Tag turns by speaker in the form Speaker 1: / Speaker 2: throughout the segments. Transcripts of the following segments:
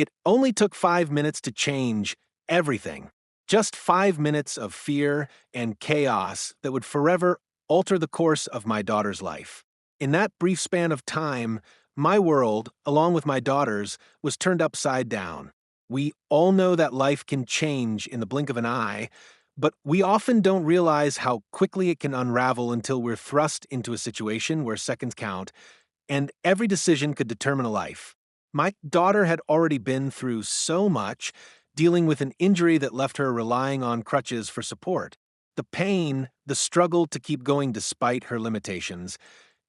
Speaker 1: It only took 5 minutes to change everything. Just 5 minutes of fear and chaos that would forever alter the course of my daughter's life. In that brief span of time, my world, along with my daughter's, was turned upside down. We all know that life can change in the blink of an eye, but we often don't realize how quickly it can unravel until we're thrust into a situation where seconds count, and every decision could determine a life. My daughter had already been through so much, dealing with an injury that left her relying on crutches for support. The pain, the struggle to keep going despite her limitations,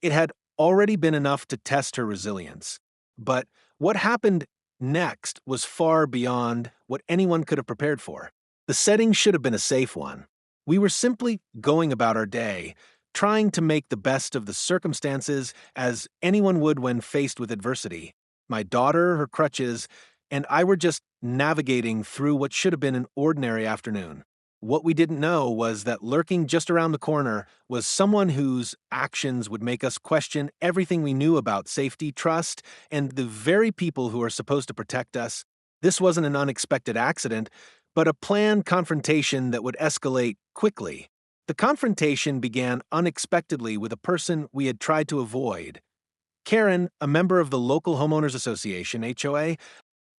Speaker 1: it had already been enough to test her resilience. But what happened next was far beyond what anyone could have prepared for. The setting should have been a safe one. We were simply going about our day, trying to make the best of the circumstances as anyone would when faced with adversity. My daughter, her crutches, and I were just navigating through what should have been an ordinary afternoon. What we didn't know was that lurking just around the corner was someone whose actions would make us question everything we knew about safety, trust, and the very people who are supposed to protect us. This wasn't an unexpected accident, but a planned confrontation that would escalate quickly. The confrontation began unexpectedly with a person we had tried to avoid. Karen, a member of the local homeowners association, HOA.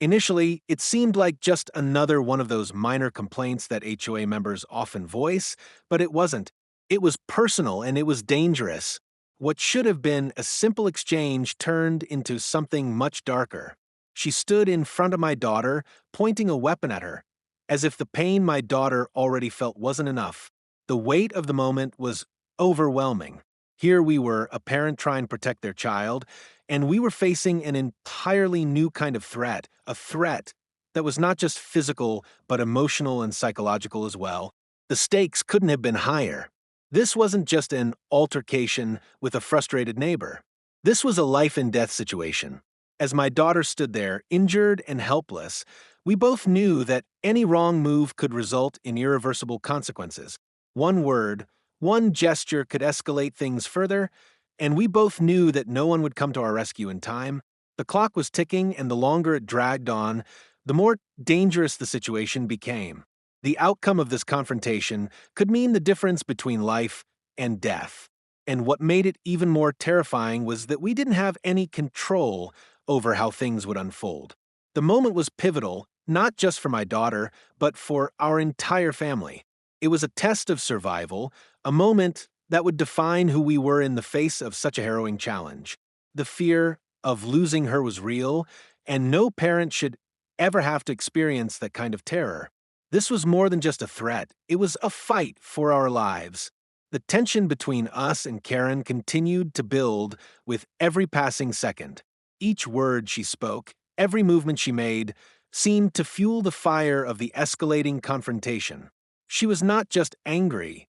Speaker 1: Initially, it seemed like just another one of those minor complaints that HOA members often voice, but it wasn't. It was personal and it was dangerous. What should have been a simple exchange turned into something much darker. She stood in front of my daughter, pointing a weapon at her, as if the pain my daughter already felt wasn't enough. The weight of the moment was overwhelming. Here we were, a parent trying to protect their child, and we were facing an entirely new kind of threat, a threat that was not just physical, but emotional and psychological as well. The stakes couldn't have been higher. This wasn't just an altercation with a frustrated neighbor. This was a life-and-death situation. As my daughter stood there, injured and helpless, we both knew that any wrong move could result in irreversible consequences. One word, one gesture could escalate things further, and we both knew that no one would come to our rescue in time. The clock was ticking, and the longer it dragged on, the more dangerous the situation became. The outcome of this confrontation could mean the difference between life and death. And what made it even more terrifying was that we didn't have any control over how things would unfold. The moment was pivotal, not just for my daughter, but for our entire family. It was a test of survival, a moment that would define who we were in the face of such a harrowing challenge. The fear of losing her was real, and no parent should ever have to experience that kind of terror. This was more than just a threat. It was a fight for our lives. The tension between us and Karen continued to build with every passing second. Each word she spoke, every movement she made, seemed to fuel the fire of the escalating confrontation. She was not just angry.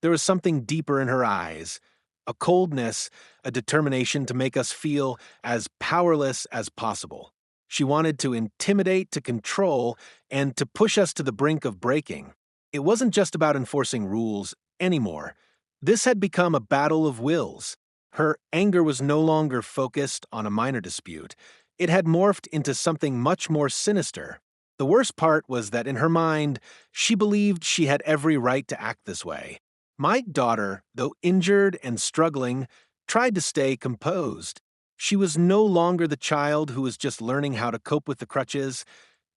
Speaker 1: There was something deeper in her eyes, a coldness, a determination to make us feel as powerless as possible. She wanted to intimidate, to control, and to push us to the brink of breaking. It wasn't just about enforcing rules anymore. This had become a battle of wills. Her anger was no longer focused on a minor dispute. It had morphed into something much more sinister. The worst part was that in her mind, she believed she had every right to act this way. My daughter, though injured and struggling, tried to stay composed. She was no longer the child who was just learning how to cope with the crutches.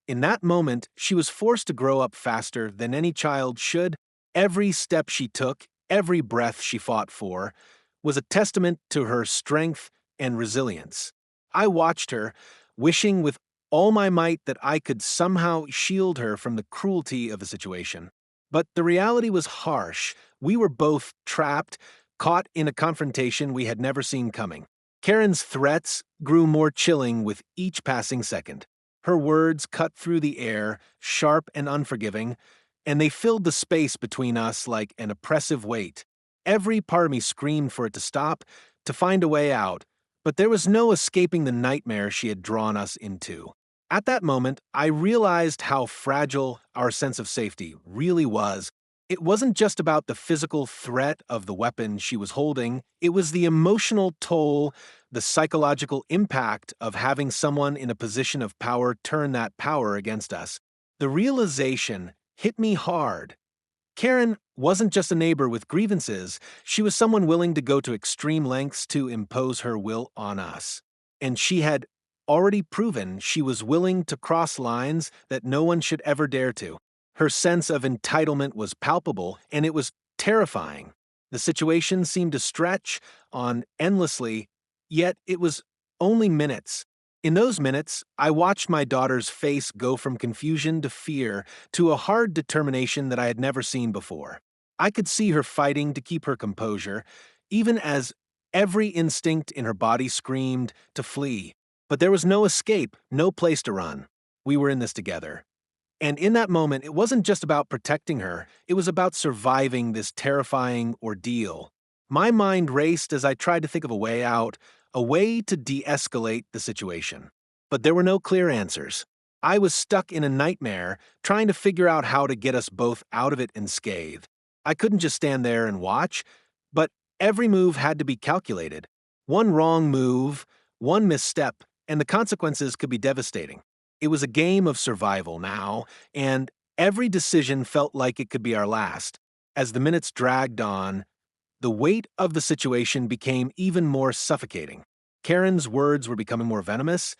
Speaker 1: In that moment, she was forced to grow up faster than any child should. Every step she took, every breath she fought for, was a testament to her strength and resilience. I watched her, wishing with all my might that I could somehow shield her from the cruelty of the situation. But the reality was harsh. We were both trapped, caught in a confrontation we had never seen coming. Karen's threats grew more chilling with each passing second. Her words cut through the air, sharp and unforgiving, and they filled the space between us like an oppressive weight. Every part of me screamed for it to stop, to find a way out, but there was no escaping the nightmare she had drawn us into. At that moment, I realized how fragile our sense of safety really was. It wasn't just about the physical threat of the weapon she was holding, it was the emotional toll, the psychological impact of having someone in a position of power turn that power against us. The realization hit me hard. Karen wasn't just a neighbor with grievances, she was someone willing to go to extreme lengths to impose her will on us. And she had already proven she was willing to cross lines that no one should ever dare to. Her sense of entitlement was palpable, and it was terrifying. The situation seemed to stretch on endlessly, yet it was only minutes. In those minutes, I watched my daughter's face go from confusion to fear to a hard determination that I had never seen before. I could see her fighting to keep her composure, even as every instinct in her body screamed to flee. But there was no escape, no place to run. We were in this together. And in that moment, it wasn't just about protecting her, it was about surviving this terrifying ordeal. My mind raced as I tried to think of a way out, a way to de escalate the situation. But there were no clear answers. I was stuck in a nightmare, trying to figure out how to get us both out of it unscathed. I couldn't just stand there and watch, but every move had to be calculated. One wrong move, one misstep, and the consequences could be devastating. It was a game of survival now, and every decision felt like it could be our last. As the minutes dragged on, the weight of the situation became even more suffocating. Karen's words were becoming more venomous,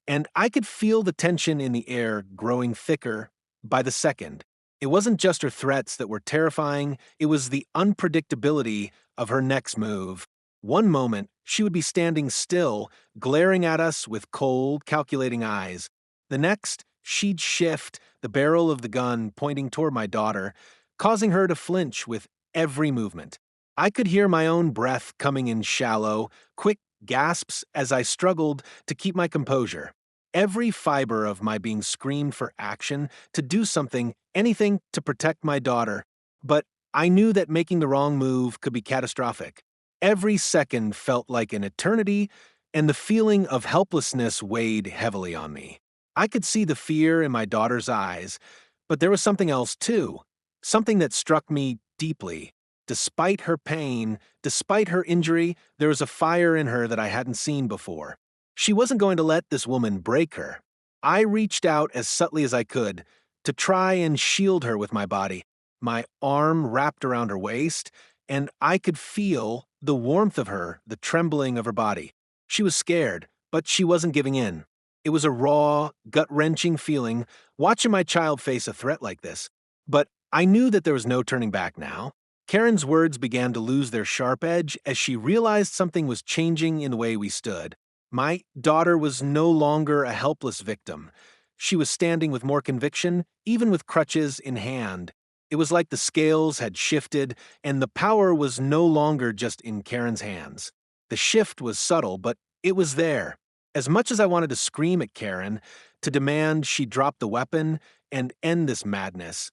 Speaker 1: and I could feel the tension in the air growing thicker by the second. It wasn't just her threats that were terrifying, it was the unpredictability of her next move. One moment, she would be standing still, glaring at us with cold, calculating eyes. The next, she'd shift, the barrel of the gun pointing toward my daughter, causing her to flinch with every movement. I could hear my own breath coming in shallow, quick gasps as I struggled to keep my composure. Every fiber of my being screamed for action, to do something, anything to protect my daughter. But I knew that making the wrong move could be catastrophic. Every second felt like an eternity, and the feeling of helplessness weighed heavily on me. I could see the fear in my daughter's eyes, but there was something else too, something that struck me deeply. Despite her pain, despite her injury, there was a fire in her that I hadn't seen before. She wasn't going to let this woman break her. I reached out as subtly as I could to try and shield her with my body, my arm wrapped around her waist, and I could feel the warmth of her, the trembling of her body. She was scared, but she wasn't giving in. It was a raw, gut-wrenching feeling watching my child face a threat like this. But I knew that there was no turning back now. Karen's words began to lose their sharp edge as she realized something was changing in the way we stood. My daughter was no longer a helpless victim. She was standing with more conviction, even with crutches in hand. It was like the scales had shifted, and the power was no longer just in Karen's hands. The shift was subtle, but it was there. As much as I wanted to scream at Karen, to demand she drop the weapon and end this madness,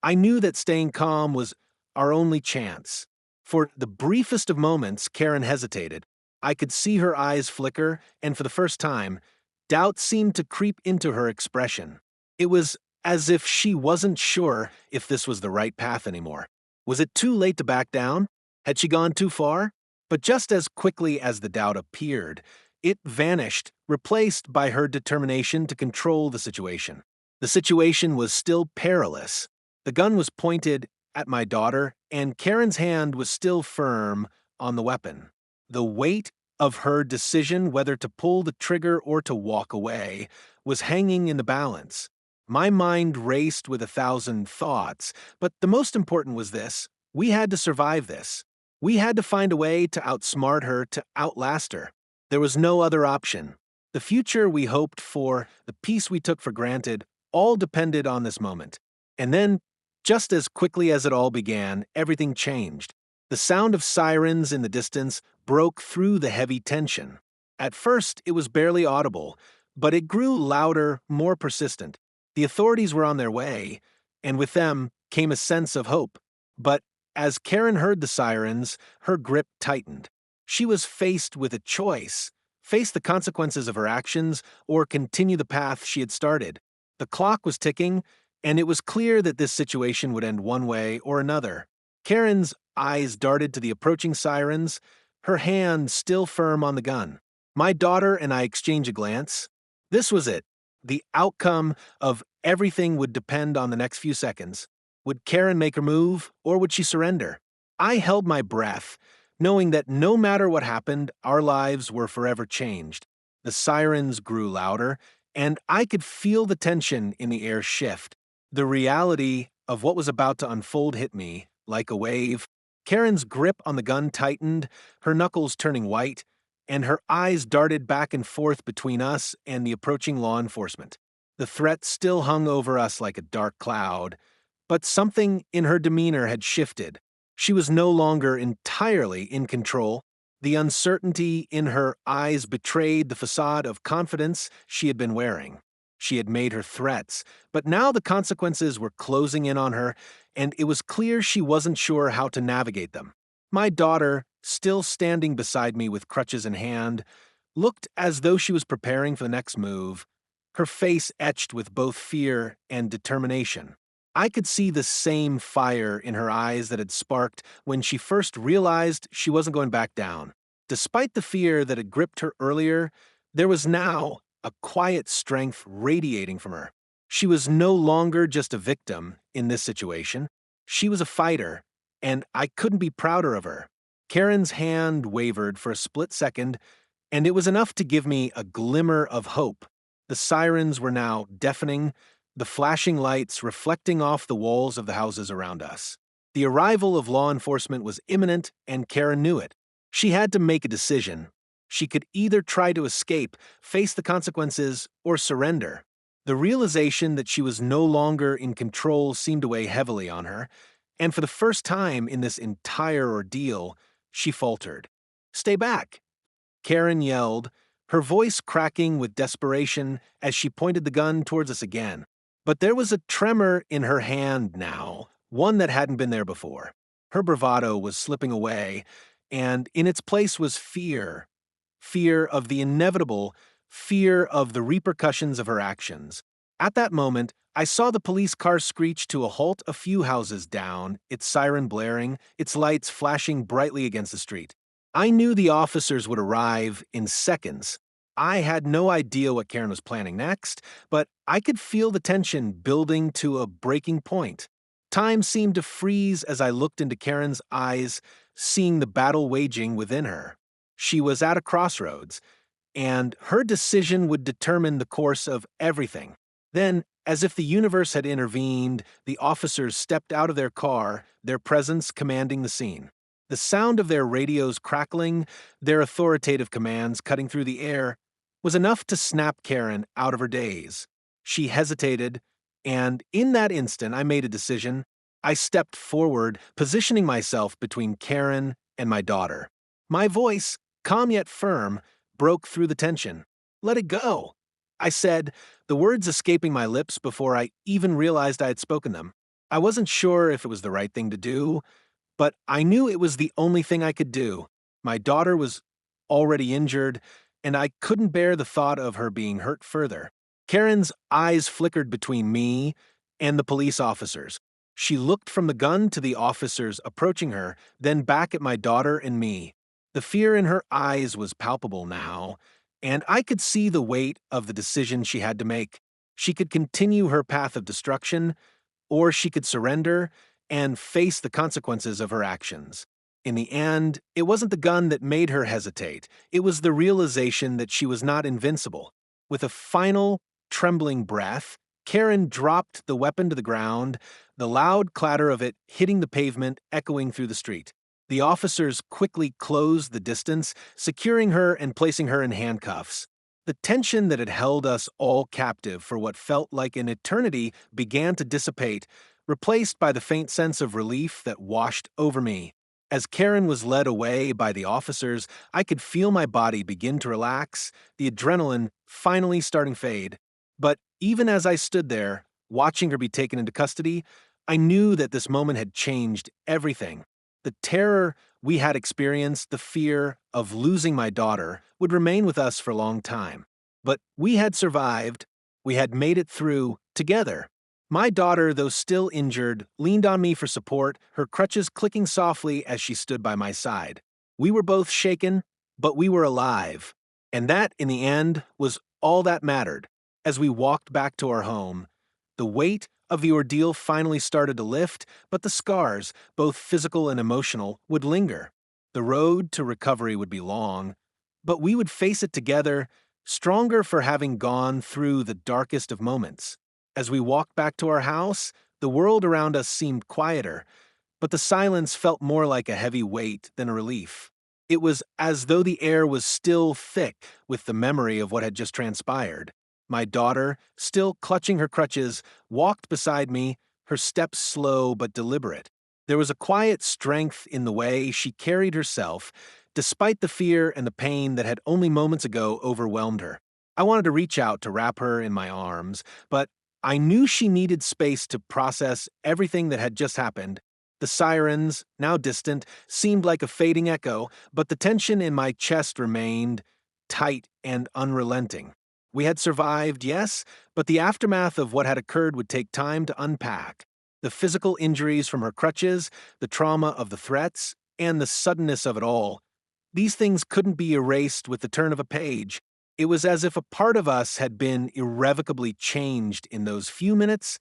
Speaker 1: I knew that staying calm was our only chance. For the briefest of moments, Karen hesitated. I could see her eyes flicker, and for the first time, doubt seemed to creep into her expression. It was as if she wasn't sure if this was the right path anymore. Was it too late to back down? Had she gone too far? But just as quickly as the doubt appeared, it vanished, replaced by her determination to control the situation. The situation was still perilous. The gun was pointed at my daughter, and Karen's hand was still firm on the weapon. The weight of her decision whether to pull the trigger or to walk away was hanging in the balance. My mind raced with 1,000 thoughts, but the most important was this: we had to survive this. We had to find a way to outsmart her, to outlast her. There was no other option. The future we hoped for, the peace we took for granted, all depended on this moment. And then, just as quickly as it all began, everything changed. The sound of sirens in the distance broke through the heavy tension. At first, it was barely audible, but it grew louder, more persistent. The authorities were on their way, and with them came a sense of hope. But as Karen heard the sirens, her grip tightened. She was faced with a choice: face the consequences of her actions or continue the path she had started. The clock was ticking, and it was clear that this situation would end one way or another. Karen's eyes darted to the approaching sirens, her hand still firm on the gun. My daughter and I exchanged a glance. This was it. The outcome of everything would depend on the next few seconds. Would Karen make her move, or would she surrender? I held my breath, knowing that no matter what happened, our lives were forever changed. The sirens grew louder, and I could feel the tension in the air shift. The reality of what was about to unfold hit me like a wave. Karen's grip on the gun tightened, her knuckles turning white, and her eyes darted back and forth between us and the approaching law enforcement. The threat still hung over us like a dark cloud, but something in her demeanor had shifted. She was no longer entirely in control. The uncertainty in her eyes betrayed the facade of confidence she had been wearing. She had made her threats, but now the consequences were closing in on her, and it was clear she wasn't sure how to navigate them. My daughter, still standing beside me with crutches in hand, looked as though she was preparing for the next move, her face etched with both fear and determination. I could see the same fire in her eyes that had sparked when she first realized she wasn't going back down. Despite the fear that had gripped her earlier, there was now a quiet strength radiating from her. She was no longer just a victim in this situation. She was a fighter, and I couldn't be prouder of her. Karen's hand wavered for a split second, and it was enough to give me a glimmer of hope. The sirens were now deafening, the flashing lights reflecting off the walls of the houses around us. The arrival of law enforcement was imminent, and Karen knew it. She had to make a decision. She could either try to escape, face the consequences, or surrender. The realization that she was no longer in control seemed to weigh heavily on her, and for the first time in this entire ordeal, she faltered. "Stay back!" Karen yelled, her voice cracking with desperation as she pointed the gun towards us again. But there was a tremor in her hand now, one that hadn't been there before. Her bravado was slipping away, and in its place was fear. Fear of the inevitable, fear of the repercussions of her actions. At that moment, I saw the police car screech to a halt a few houses down, its siren blaring, its lights flashing brightly against the street. I knew the officers would arrive in seconds. I had no idea what Karen was planning next, but I could feel the tension building to a breaking point. Time seemed to freeze as I looked into Karen's eyes, seeing the battle waging within her. She was at a crossroads, and her decision would determine the course of everything. Then, as if the universe had intervened, the officers stepped out of their car, their presence commanding the scene. The sound of their radios crackling, their authoritative commands cutting through the air, was enough to snap Karen out of her daze. She hesitated, and in that instant I made a decision. I stepped forward, positioning myself between Karen and my daughter. My voice, calm yet firm, broke through the tension. "Let it go," I said, the words escaping my lips before I even realized I had spoken them. I wasn't sure if it was the right thing to do, but I knew it was the only thing I could do. My daughter was already injured, and I couldn't bear the thought of her being hurt further. Karen's eyes flickered between me and the police officers. She looked from the gun to the officers approaching her, then back at my daughter and me. The fear in her eyes was palpable now, and I could see the weight of the decision she had to make. She could continue her path of destruction, or she could surrender and face the consequences of her actions. In the end, it wasn't the gun that made her hesitate. It was the realization that she was not invincible. With a final, trembling breath, Karen dropped the weapon to the ground, the loud clatter of it hitting the pavement echoing through the street. The officers quickly closed the distance, securing her and placing her in handcuffs. The tension that had held us all captive for what felt like an eternity began to dissipate, replaced by the faint sense of relief that washed over me. As Karen was led away by the officers, I could feel my body begin to relax, the adrenaline finally starting to fade. But even as I stood there, watching her be taken into custody, I knew that this moment had changed everything. The terror we had experienced, the fear of losing my daughter, would remain with us for a long time. But we had survived. We had made it through together. My daughter, though still injured, leaned on me for support, her crutches clicking softly as she stood by my side. We were both shaken, but we were alive. And that, in the end, was all that mattered. As we walked back to our home, the weight of the ordeal finally started to lift, but the scars, both physical and emotional, would linger. The road to recovery would be long, but we would face it together, stronger for having gone through the darkest of moments. As we walked back to our house, the world around us seemed quieter, but the silence felt more like a heavy weight than a relief. It was as though the air was still thick with the memory of what had just transpired. My daughter, still clutching her crutches, walked beside me, her steps slow but deliberate. There was a quiet strength in the way she carried herself, despite the fear and the pain that had only moments ago overwhelmed her. I wanted to reach out to wrap her in my arms, but I knew she needed space to process everything that had just happened. The sirens, now distant, seemed like a fading echo, but the tension in my chest remained tight and unrelenting. We had survived, yes, but the aftermath of what had occurred would take time to unpack. The physical injuries from her crutches, the trauma of the threats, and the suddenness of it all. These things couldn't be erased with the turn of a page. It was as if a part of us had been irrevocably changed in those few minutes,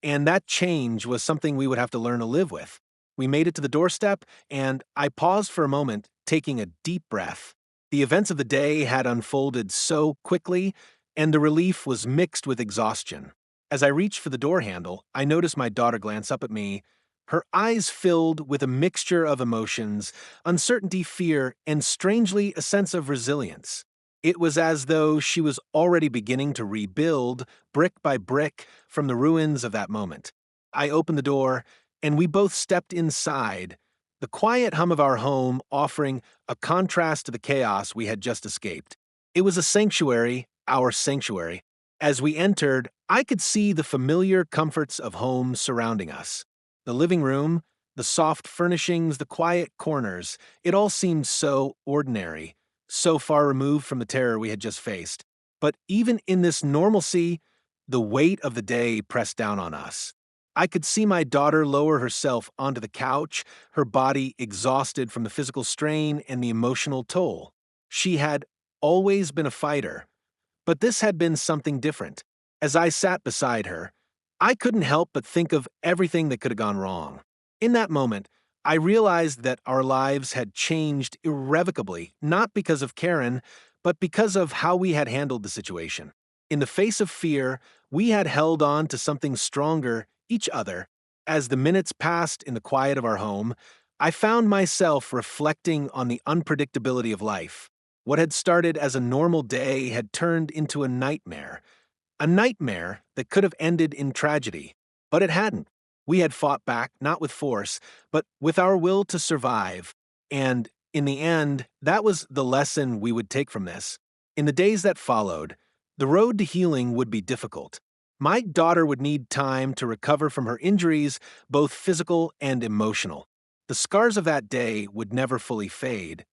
Speaker 1: and that change was something we would have to learn to live with. We made it to the doorstep, and I paused for a moment, taking a deep breath. The events of the day had unfolded so quickly, and the relief was mixed with exhaustion. As I reached for the door handle, I noticed my daughter glance up at me, her eyes filled with a mixture of emotions, uncertainty, fear, and strangely a sense of resilience. It was as though she was already beginning to rebuild, brick by brick, from the ruins of that moment. I opened the door, and we both stepped inside, the quiet hum of our home offering a contrast to the chaos we had just escaped. It was a sanctuary, our sanctuary. As we entered, I could see the familiar comforts of home surrounding us. The living room, the soft furnishings, the quiet corners, it all seemed so ordinary, so far removed from the terror we had just faced. But even in this normalcy, the weight of the day pressed down on us. I could see my daughter lower herself onto the couch, her body exhausted from the physical strain and the emotional toll. She had always been a fighter, but this had been something different. As I sat beside her, I couldn't help but think of everything that could have gone wrong. In that moment, I realized that our lives had changed irrevocably, not because of Karen, but because of how we had handled the situation. In the face of fear, we had held on to something stronger, each other. As the minutes passed in the quiet of our home, I found myself reflecting on the unpredictability of life. What had started as a normal day had turned into a nightmare that could have ended in tragedy. But it hadn't. We had fought back, not with force, but with our will to survive. And, in the end, that was the lesson we would take from this. In the days that followed, the road to healing would be difficult. My daughter would need time to recover from her injuries, both physical and emotional. The scars of that day would never fully fade,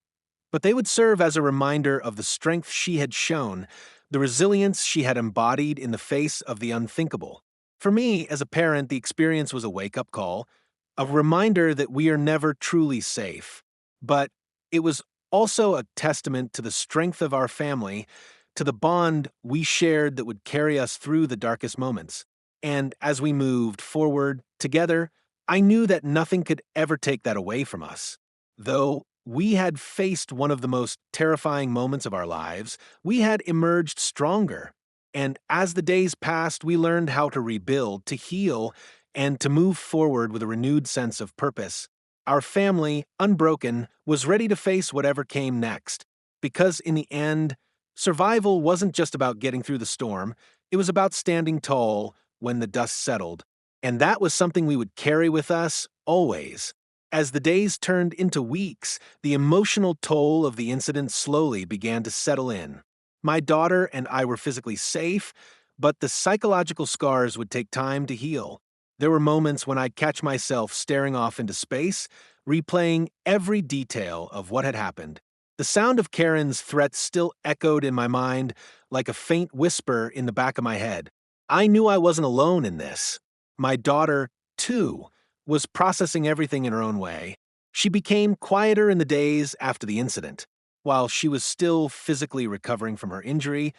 Speaker 1: but they would serve as a reminder of the strength she had shown, the resilience she had embodied in the face of the unthinkable. For me, as a parent, the experience was a wake-up call, a reminder that we are never truly safe. But it was also a testament to the strength of our family, to the bond we shared that would carry us through the darkest moments. And as we moved forward together, I knew that nothing could ever take that away from us. Though we had faced one of the most terrifying moments of our lives, we had emerged stronger. And as the days passed, we learned how to rebuild, to heal, and to move forward with a renewed sense of purpose. Our family, unbroken, was ready to face whatever came next. Because in the end, survival wasn't just about getting through the storm, it was about standing tall when the dust settled. And that was something we would carry with us always. As the days turned into weeks, the emotional toll of the incident slowly began to settle in. My daughter and I were physically safe, but the psychological scars would take time to heal. There were moments when I'd catch myself staring off into space, replaying every detail of what had happened. The sound of Karen's threats still echoed in my mind like a faint whisper in the back of my head. I knew I wasn't alone in this. My daughter, too, was processing everything in her own way. She became quieter in the days after the incident. While she was still physically recovering from her injury,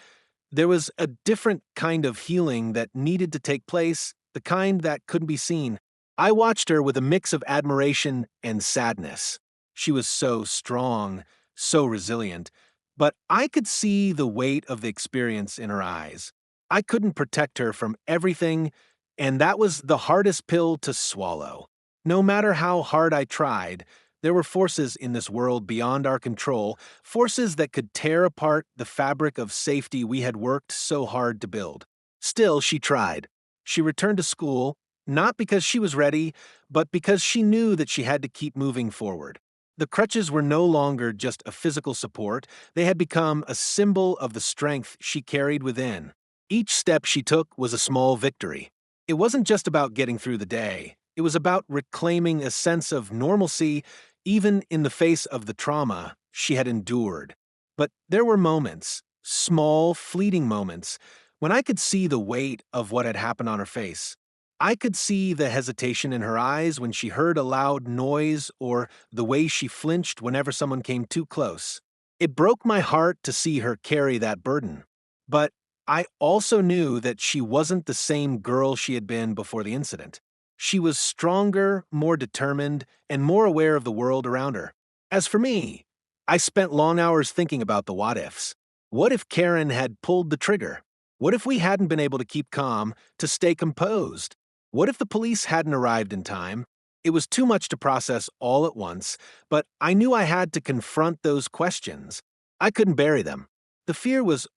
Speaker 1: there was a different kind of healing that needed to take place, the kind that couldn't be seen. I watched her with a mix of admiration and sadness. She was so strong, so resilient, but I could see the weight of the experience in her eyes. I couldn't protect her from everything, and that was the hardest pill to swallow. No matter how hard I tried, there were forces in this world beyond our control, forces that could tear apart the fabric of safety we had worked so hard to build. Still, she tried. She returned to school, not because she was ready, but because she knew that she had to keep moving forward. The crutches were no longer just a physical support, they had become a symbol of the strength she carried within. Each step she took was a small victory. It wasn't just about getting through the day, it was about reclaiming a sense of normalcy even in the face of the trauma she had endured. But there were moments, small, fleeting moments, when I could see the weight of what had happened on her face. I could see the hesitation in her eyes when she heard a loud noise or the way she flinched whenever someone came too close. It broke my heart to see her carry that burden. But I also knew that she wasn't the same girl she had been before the incident. She was stronger, more determined, and more aware of the world around her. As for me, I spent long hours thinking about the what ifs. What if Karen had pulled the trigger? What if we hadn't been able to keep calm, to stay composed? What if the police hadn't arrived in time? It was too much to process all at once, but I knew I had to confront those questions. I couldn't bury them. The fear was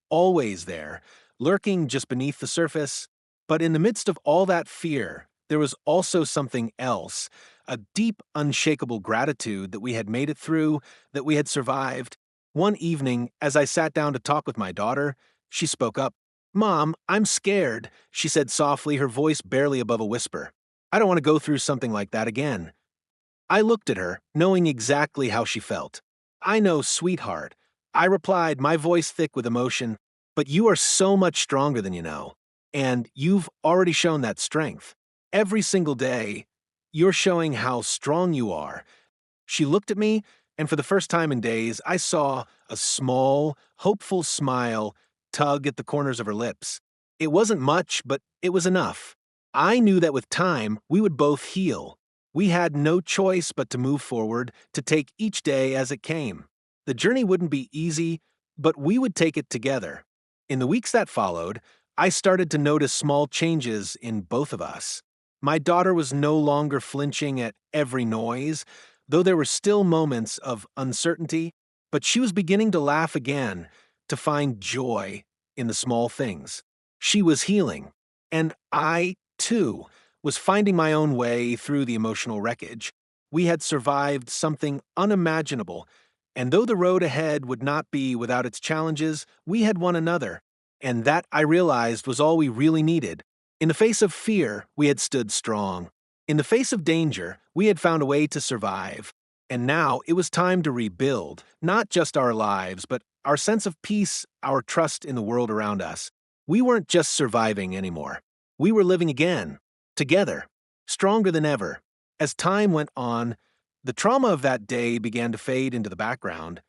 Speaker 1: always there, lurking just beneath the surface. But in the midst of all that fear, there was also something else, a deep, unshakable gratitude that we had made it through, that we had survived. One evening, as I sat down to talk with my daughter, she spoke up. "Mom, I'm scared," she said softly, her voice barely above a whisper. "I don't want to go through something like that again." I looked at her, knowing exactly how she felt. "I know, sweetheart," I replied, my voice thick with emotion, "but you are so much stronger than you know. And you've already shown that strength. Every single day, you're showing how strong you are." She looked at me, and for the first time in days, I saw a small, hopeful smile tug at the corners of her lips. It wasn't much, but it was enough. I knew that with time, we would both heal. We had no choice but to move forward, to take each day as it came. The journey wouldn't be easy, but we would take it together. In the weeks that followed, I started to notice small changes in both of us. My daughter was no longer flinching at every noise, though there were still moments of uncertainty, but she was beginning to laugh again, to find joy in the small things. She was healing, and I, too, was finding my own way through the emotional wreckage. We had survived something unimaginable, and though the road ahead would not be without its challenges, we had one another, and that I realized was all we really needed. In the face of fear, we had stood strong. In the face of danger, we had found a way to survive. And now it was time to rebuild, not just our lives, but our sense of peace, our trust in the world around us. We weren't just surviving anymore. We were living again, together, stronger than ever. As time went on, the trauma of that day began to fade into the background,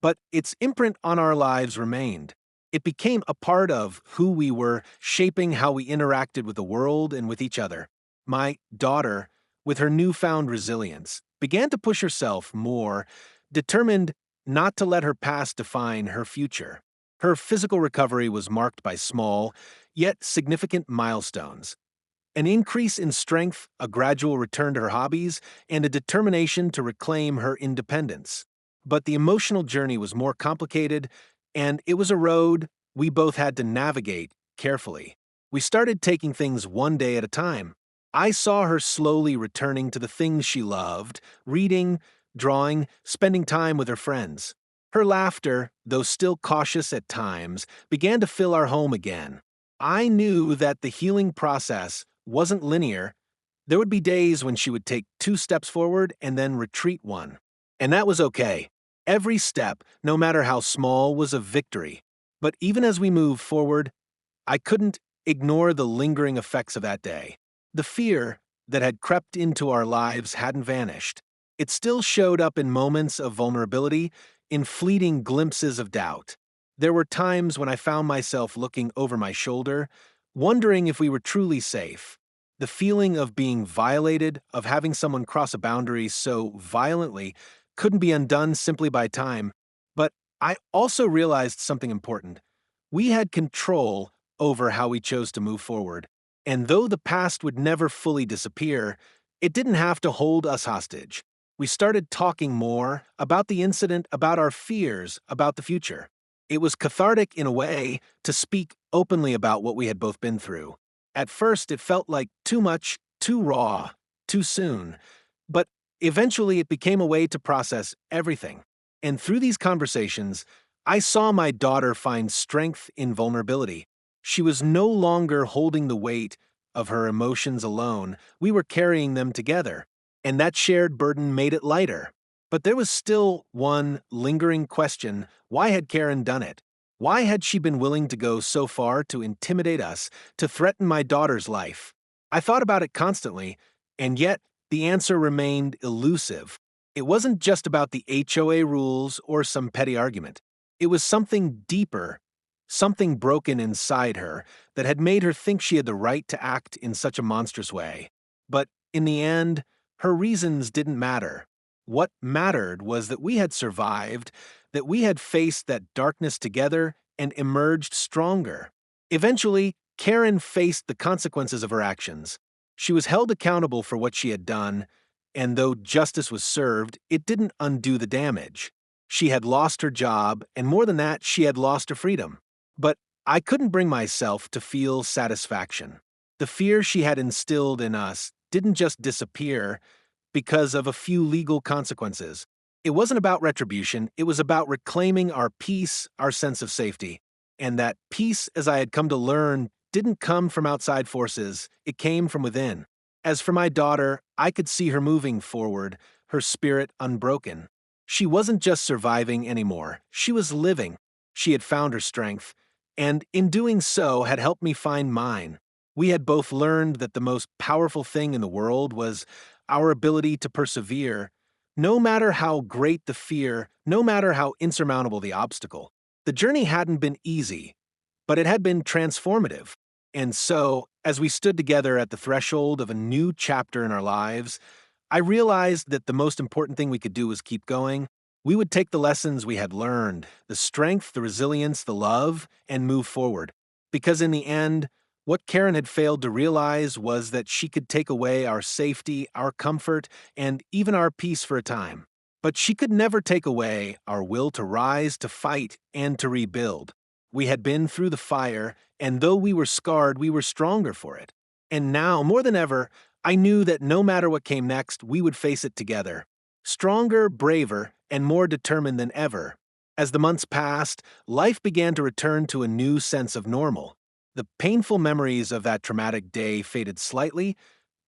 Speaker 1: but its imprint on our lives remained. It became a part of who we were, shaping how we interacted with the world and with each other. My daughter, with her newfound resilience, began to push herself more, determined not to let her past define her future. Her physical recovery was marked by small, yet significant milestones. An increase in strength, a gradual return to her hobbies, and a determination to reclaim her independence. But the emotional journey was more complicated, and it was a road we both had to navigate carefully. We started taking things one day at a time. I saw her slowly returning to the things she loved, reading, drawing, spending time with her friends. Her laughter, though still cautious at times, began to fill our home again. I knew that the healing process wasn't linear. There would be days when she would take 2 steps forward and then retreat one. And that was okay. Every step, no matter how small, was a victory. But even as we moved forward, I couldn't ignore the lingering effects of that day. The fear that had crept into our lives hadn't vanished. It still showed up in moments of vulnerability, in fleeting glimpses of doubt. There were times when I found myself looking over my shoulder, wondering if we were truly safe. The feeling of being violated, of having someone cross a boundary so violently, couldn't be undone simply by time. But I also realized something important. We had control over how we chose to move forward. And though the past would never fully disappear, it didn't have to hold us hostage. We started talking more about the incident, about our fears, about the future. It was cathartic in a way to speak openly about what we had both been through. At first, it felt like too much, too raw, too soon. But eventually, it became a way to process everything. And through these conversations, I saw my daughter find strength in vulnerability. She was no longer holding the weight of her emotions alone. We were carrying them together, and that shared burden made it lighter. But there was still one lingering question: why had Karen done it? Why had she been willing to go so far to intimidate us, to threaten my daughter's life? I thought about it constantly, and yet the answer remained elusive. It wasn't just about the HOA rules or some petty argument. It was something deeper, something broken inside her that had made her think she had the right to act in such a monstrous way. But in the end, her reasons didn't matter. What mattered was that we had survived, that we had faced that darkness together and emerged stronger. Eventually, Karen faced the consequences of her actions. She was held accountable for what she had done, and though justice was served, it didn't undo the damage. She had lost her job, and more than that, she had lost her freedom. But I couldn't bring myself to feel satisfaction. The fear she had instilled in us didn't just disappear because of a few legal consequences. It wasn't about retribution, it was about reclaiming our peace, our sense of safety. And that peace, as I had come to learn, didn't come from outside forces, it came from within. As for my daughter, I could see her moving forward, her spirit unbroken. She wasn't just surviving anymore, she was living. She had found her strength, and in doing so had helped me find mine. We had both learned that the most powerful thing in the world was our ability to persevere, no matter how great the fear, no matter how insurmountable the obstacle. The journey hadn't been easy, but it had been transformative. And so, as we stood together at the threshold of a new chapter in our lives, I realized that the most important thing we could do was keep going. We would take the lessons we had learned, the strength, the resilience, the love, and move forward. Because in the end, what Karen had failed to realize was that she could take away our safety, our comfort, and even our peace for a time. But she could never take away our will to rise, to fight, and to rebuild. We had been through the fire, and though we were scarred, we were stronger for it. And now, more than ever, I knew that no matter what came next, we would face it together. Stronger, braver, and more determined than ever. As the months passed, life began to return to a new sense of normal. The painful memories of that traumatic day faded slightly,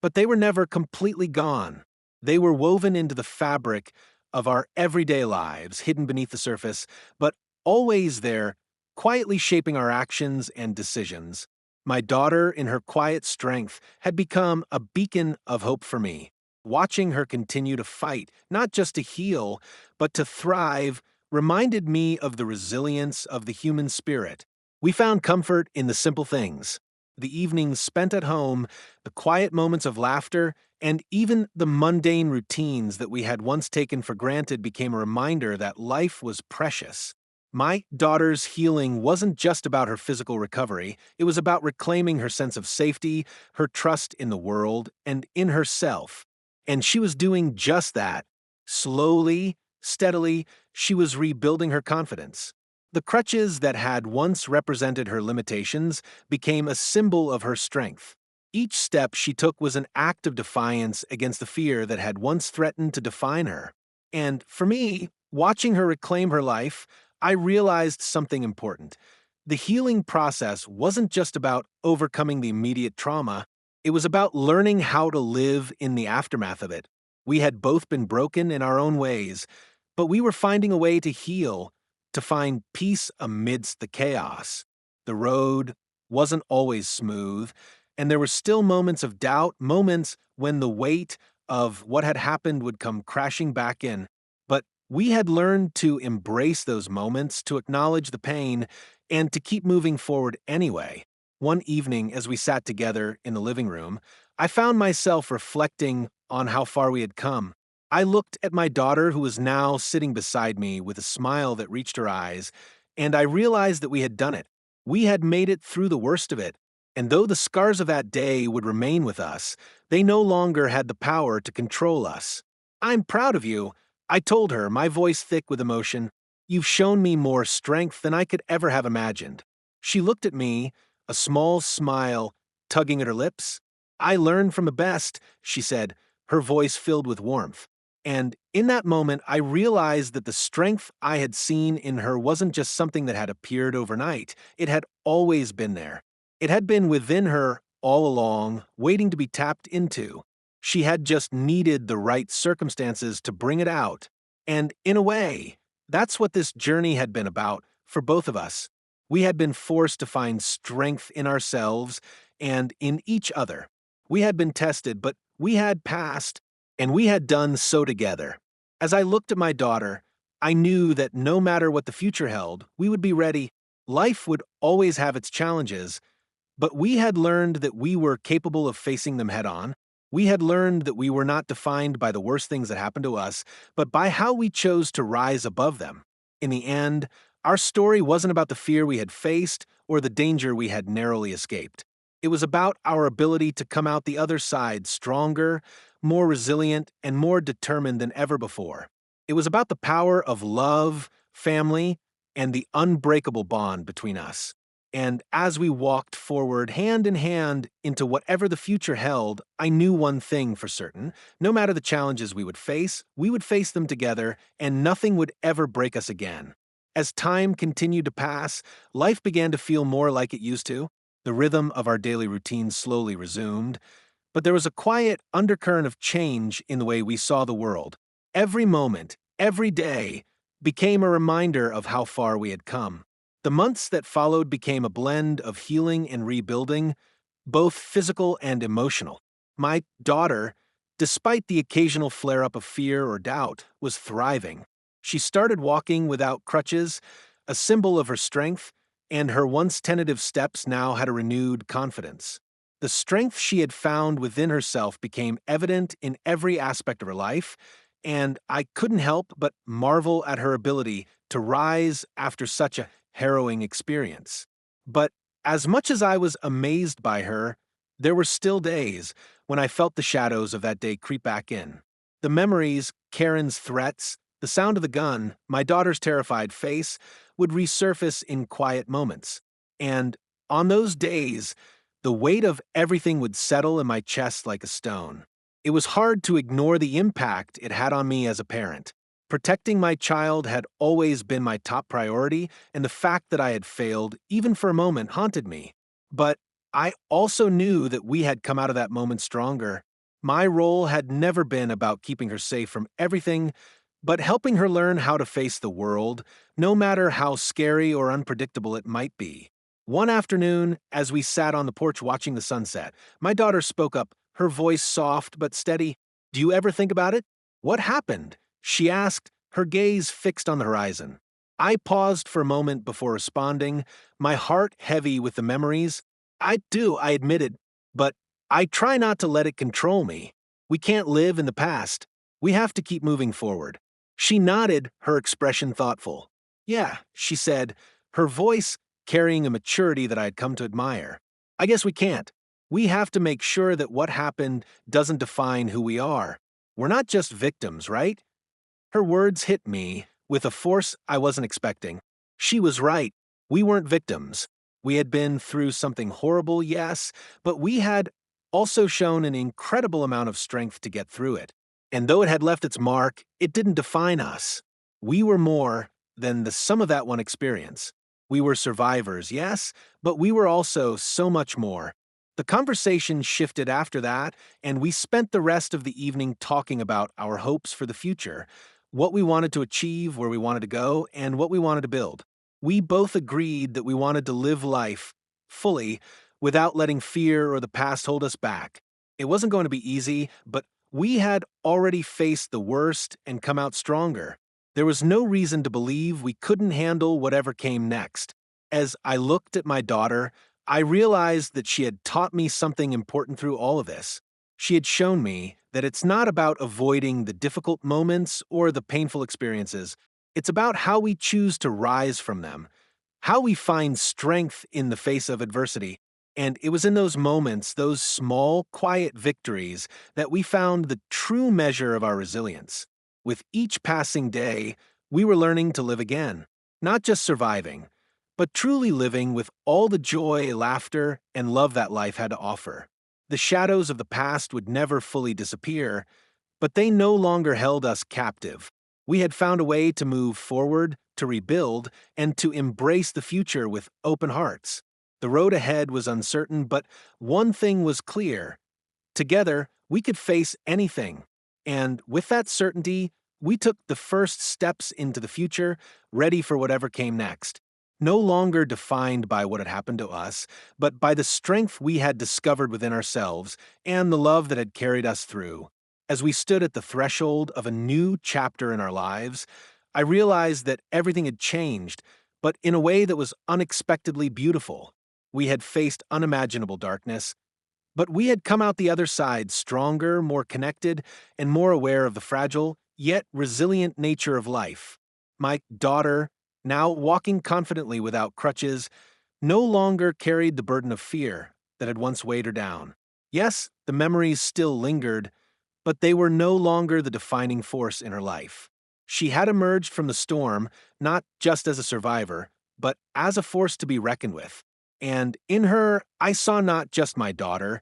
Speaker 1: but they were never completely gone. They were woven into the fabric of our everyday lives, hidden beneath the surface, but always there, quietly shaping our actions and decisions. My daughter, in her quiet strength, had become a beacon of hope for me. Watching her continue to fight, not just to heal, but to thrive, reminded me of the resilience of the human spirit. We found comfort in the simple things: the evenings spent at home, the quiet moments of laughter, and even the mundane routines that we had once taken for granted became a reminder that life was precious. My daughter's healing wasn't just about her physical recovery, it was about reclaiming her sense of safety, her trust in the world, and in herself. And she was doing just that. Slowly, steadily, she was rebuilding her confidence. The crutches that had once represented her limitations became a symbol of her strength. Each step she took was an act of defiance against the fear that had once threatened to define her. And for me, watching her reclaim her life, I realized something important. The healing process wasn't just about overcoming the immediate trauma, it was about learning how to live in the aftermath of it. We had both been broken in our own ways, but we were finding a way to heal, to find peace amidst the chaos. The road wasn't always smooth, And there were still moments of doubt, moments when the weight of what had happened would come crashing back in. But we had learned to embrace those moments, to acknowledge the pain, and to keep moving forward anyway. One evening, as we sat together in the living room, I found myself reflecting on how far we had come. I looked at my daughter, who was now sitting beside me with a smile that reached her eyes, and I realized that we had done it. We had made it through the worst of it, and though the scars of that day would remain with us, they no longer had the power to control us. "I'm proud of you," I told her, my voice thick with emotion. "You've shown me more strength than I could ever have imagined." She looked at me, a small smile tugging at her lips. "I learned from the best," she said, her voice filled with warmth. And in that moment, I realized that the strength I had seen in her wasn't just something that had appeared overnight. It had always been there. It had been within her all along, waiting to be tapped into. She had just needed the right circumstances to bring it out. And in a way, that's what this journey had been about for both of us. We had been forced to find strength in ourselves and in each other. We had been tested, but we had passed, and we had done so together. As I looked at my daughter, I knew that no matter what the future held, we would be ready. Life would always have its challenges, but we had learned that we were capable of facing them head on. We had learned that we were not defined by the worst things that happened to us, but by how we chose to rise above them. In the end, our story wasn't about the fear we had faced or the danger we had narrowly escaped. It was about our ability to come out the other side stronger, more resilient, and more determined than ever before. It was about the power of love, family, and the unbreakable bond between us. And as we walked forward hand in hand into whatever the future held, I knew one thing for certain. No matter the challenges we would face them together, and nothing would ever break us again. As time continued to pass, life began to feel more like it used to. The rhythm of our daily routine slowly resumed, but there was a quiet undercurrent of change in the way we saw the world. Every moment, every day, became a reminder of how far we had come. The months that followed became a blend of healing and rebuilding, both physical and emotional. My daughter, despite the occasional flare-up of fear or doubt, was thriving. She started walking without crutches, a symbol of her strength, and her once tentative steps now had a renewed confidence. The strength she had found within herself became evident in every aspect of her life, and I couldn't help but marvel at her ability to rise after such a harrowing experience. But as much as I was amazed by her, there were still days when I felt the shadows of that day creep back in. The memories, Karen's threats, the sound of the gun, my daughter's terrified face, would resurface in quiet moments. And on those days, the weight of everything would settle in my chest like a stone. It was hard to ignore the impact it had on me as a parent. Protecting my child had always been my top priority, and the fact that I had failed, even for a moment, haunted me. But I also knew that we had come out of that moment stronger. My role had never been about keeping her safe from everything, but helping her learn how to face the world, no matter how scary or unpredictable it might be. One afternoon, as we sat on the porch watching the sunset, my daughter spoke up, her voice soft but steady. "Do you ever think about it? What happened?" she asked, her gaze fixed on the horizon. I paused for a moment before responding, my heart heavy with the memories. "I do," I admitted, "but I try not to let it control me. We can't live in the past. We have to keep moving forward." She nodded, her expression thoughtful. "Yeah," she said, her voice carrying a maturity that I had come to admire. "I guess we can't. We have to make sure that what happened doesn't define who we are. We're not just victims, right?" Her words hit me with a force I wasn't expecting. She was right. We weren't victims. We had been through something horrible, yes, but we had also shown an incredible amount of strength to get through it. And though it had left its mark, it didn't define us. We were more than the sum of that one experience. We were survivors, yes, but we were also so much more. The conversation shifted after that, and we spent the rest of the evening talking about our hopes for the future, what we wanted to achieve, where we wanted to go, and what we wanted to build. We both agreed that we wanted to live life fully, without letting fear or the past hold us back. It wasn't going to be easy, but we had already faced the worst and come out stronger. There was no reason to believe we couldn't handle whatever came next. As I looked at my daughter, I realized that she had taught me something important through all of this. She had shown me that it's not about avoiding the difficult moments or the painful experiences. It's about how we choose to rise from them, how we find strength in the face of adversity. And it was in those moments, those small, quiet victories, that we found the true measure of our resilience. With each passing day, we were learning to live again, not just surviving, but truly living with all the joy, laughter, and love that life had to offer. The shadows of the past would never fully disappear, but they no longer held us captive. We had found a way to move forward, to rebuild, and to embrace the future with open hearts. The road ahead was uncertain, but one thing was clear. Together, we could face anything. And with that certainty, we took the first steps into the future, ready for whatever came next. No longer defined by what had happened to us, but by the strength we had discovered within ourselves and the love that had carried us through. As we stood at the threshold of a new chapter in our lives, I realized that everything had changed, but in a way that was unexpectedly beautiful. We had faced unimaginable darkness, but we had come out the other side stronger, more connected, and more aware of the fragile, yet resilient nature of life. My daughter, now walking confidently without crutches, no longer carried the burden of fear that had once weighed her down. Yes, the memories still lingered, but they were no longer the defining force in her life. She had emerged from the storm not just as a survivor, but as a force to be reckoned with. And in her, I saw not just my daughter,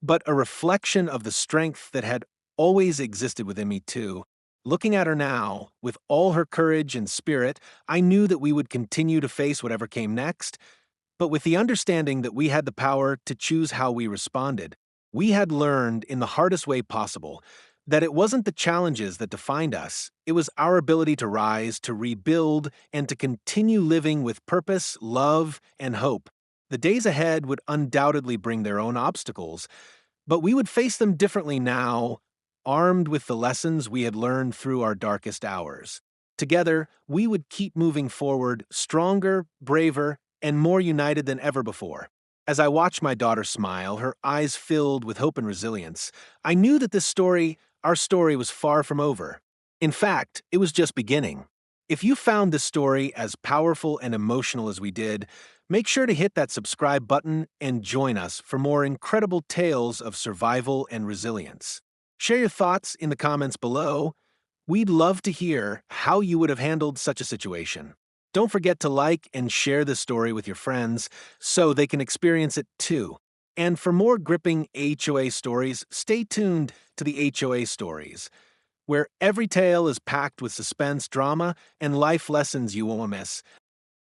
Speaker 1: but a reflection of the strength that had always existed within me, too. Looking at her now, with all her courage and spirit, I knew that we would continue to face whatever came next, but with the understanding that we had the power to choose how we responded. We had learned in the hardest way possible that it wasn't the challenges that defined us, it was our ability to rise, to rebuild, and to continue living with purpose, love, and hope. The days ahead would undoubtedly bring their own obstacles, but we would face them differently now, armed with the lessons we had learned through our darkest hours. Together, we would keep moving forward, stronger, braver, and more united than ever before. As I watched my daughter smile, her eyes filled with hope and resilience, I knew that our story, was far from over. In fact, it was just beginning. If you found this story as powerful and emotional as we did, make sure to hit that subscribe button and join us for more incredible tales of survival and resilience. Share your thoughts in the comments below. We'd love to hear how you would have handled such a situation. Don't forget to like and share this story with your friends so they can experience it too. And for more gripping HOA stories, stay tuned to the HOA Stories, where every tale is packed with suspense, drama, and life lessons you won't miss.